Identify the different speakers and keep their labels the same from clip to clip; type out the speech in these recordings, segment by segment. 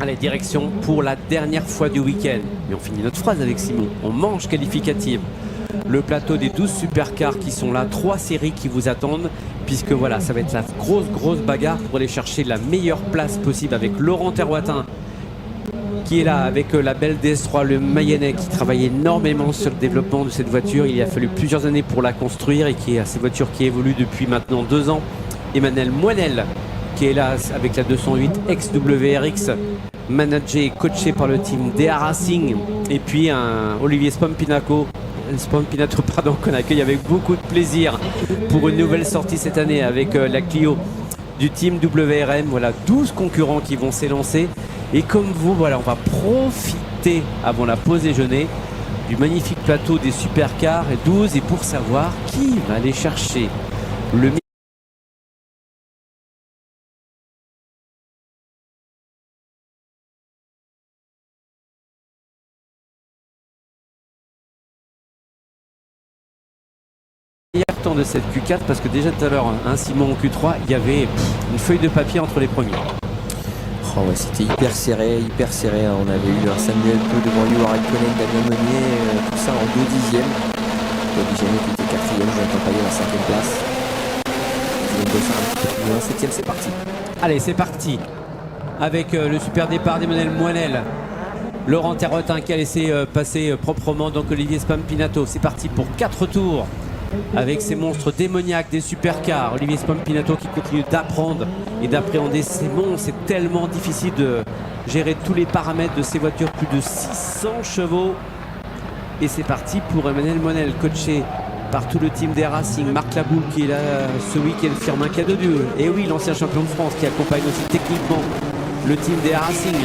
Speaker 1: Allez, direction pour la dernière fois du week-end. Mais on finit notre phrase avec Simon. On mange qualificative. Le plateau des 12 supercars qui sont là. 3 séries qui vous attendent. Puisque voilà, ça va être la grosse bagarre pour aller chercher la meilleure place possible avec Laurent Terroitin qui est là avec la belle DS3, le Mayennais, qui travaille énormément sur le développement de cette voiture. Il a fallu plusieurs années pour la construire et qui a cette voiture qui évolue depuis maintenant 2 ans. Emmanuel Moinel qui est là avec la 208 ex-WRX, managé et coaché par le team DA Racing. Et puis un Olivier Spampinato qu'on accueille avec beaucoup de plaisir pour une nouvelle sortie cette année avec la Clio du team WRM. Voilà, 12 concurrents qui vont s'élancer. Et comme vous, voilà, on va profiter avant la pause déjeuner du magnifique plateau des supercars 12. Et pour savoir qui va aller chercher le meilleur temps de cette Q4, parce que déjà tout à l'heure, Simon en Q3, il y avait une feuille de papier entre les premiers.
Speaker 2: Oh ouais, c'était hyper serré, hein. On avait eu un Samuel Peu devant lui, Warren Konen, Damien Meunier, tout ça en 2 dixièmes. Bobby Janet qui était 4e, Jonathan Payet en 5e place. Dylan Bossard un petit peu plus loin, 7e, c'est parti.
Speaker 1: Allez, c'est parti. Avec le super départ d'Emmanuel Moinel. Laurent Terroitin qui a laissé passer proprement donc Olivier Spampinato. C'est parti pour 4 tours. Avec ces monstres démoniaques des supercars. Olivier Spampinato qui continue d'apprendre et d'appréhender ces monstres. C'est tellement difficile de gérer tous les paramètres de ces voitures. Plus de 600 chevaux. Et c'est parti pour Emmanuel Moinel, coaché par tout le team des Racing. Marc Laboule qui est là ce week-end, Firmin Cadodu. Et oui, l'ancien champion de France qui accompagne aussi techniquement le team des Racing.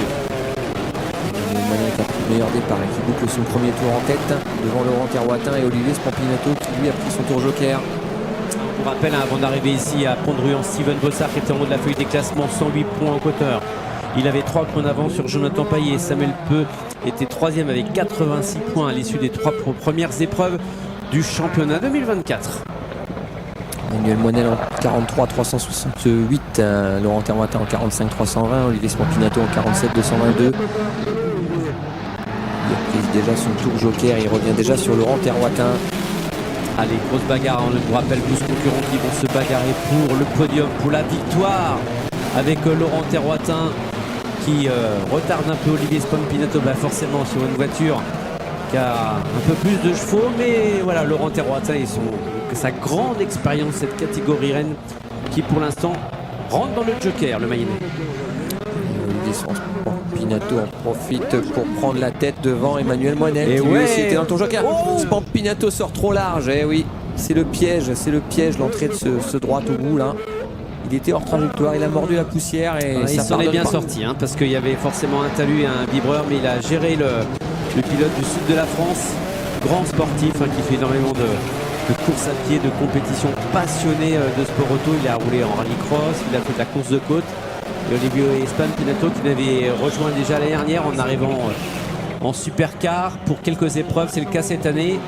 Speaker 2: Moinel qui a pris le meilleur départ et qui boucle son premier tour en tête devant Laurent Terroitin et Olivier Spampinato qui lui a pris son tour joker.
Speaker 1: On rappelle avant d'arriver ici à Pont-de-Ruan, Steven Bossard qui était en haut de la feuille des classements, 108 points en quoteur. Il avait 3 points d'avance sur Jonathan Payet. Samuel Peu était 3e avec 86 points à l'issue des 3 premières épreuves du championnat 2024.
Speaker 2: Emmanuel Moinel en 43 368, Laurent Terroitin en 45 320, Olivier Spampinato en 47 222. Il a pris déjà son tour joker, il revient déjà sur Laurent Terroitin.
Speaker 1: Allez, grosse bagarre, on vous rappelle 12 concurrents qui vont se bagarrer pour le podium, pour la victoire, avec Laurent Terroitin qui retarde un peu Olivier Spampinato, forcément sur une voiture qui a un peu plus de chevaux, mais voilà, Laurent Terroitin et sa grande expérience, cette catégorie Rennes qui pour l'instant rentre dans le joker, le Mayennais.
Speaker 2: Olivier Spampinato en profite pour prendre la tête devant Emmanuel Moinel
Speaker 1: et
Speaker 2: qui
Speaker 1: ouais,
Speaker 2: lui aussi était dans le tour joker.
Speaker 1: Oh,
Speaker 2: Spampinato sort trop large, eh oui, c'est le piège, l'entrée de ce droit au bout là. Il était hors trajectoire, il a mordu la poussière et
Speaker 1: il s'en est bien sorti, parce qu'il y avait forcément un talus et un vibreur, mais il a géré le pilote du sud de la France, grand sportif qui fait énormément de course à pied, de compétition, passionné de sport auto. Il a roulé en rallycross, il a fait de la course de côte. Et Olivier Spampinato qui l'avait rejoint déjà l'année dernière en arrivant en supercar pour quelques épreuves, c'est le cas cette année.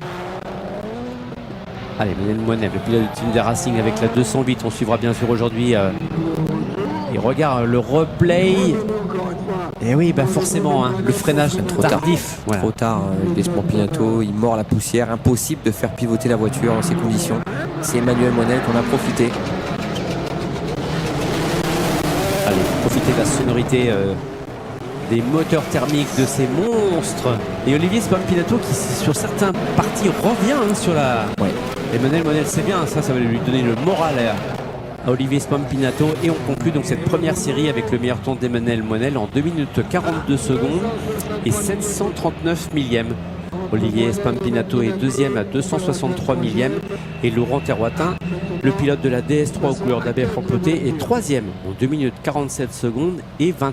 Speaker 1: Allez, Emmanuel Moinel, le pilote du team des Racing avec la 208, on suivra bien sûr aujourd'hui. Et regarde le replay. Et oui, forcément, le freinage trop tardif.
Speaker 2: Voilà. Trop tard, Olivier Spampinato, il mord la poussière, impossible de faire pivoter la voiture dans ces conditions. C'est Emmanuel Moinel qu'on a profité.
Speaker 1: Allez, profitez de la sonorité des moteurs thermiques de ces monstres. Et Olivier Spampinato qui sur certains parties revient sur la...
Speaker 2: Ouais.
Speaker 1: Emmanuel Moinel, c'est bien, ça va lui donner le moral à Olivier Spampinato. Et on conclut donc cette première série avec le meilleur temps d'Emmanuel Moinel en 2 minutes 42 secondes et 739 millièmes. Olivier Spampinato est 2e à 263 millièmes et Laurent Terroitin, le pilote de la DS3 aux couleurs d'Aber Propreté, est 3e en 2 minutes 47 secondes et 20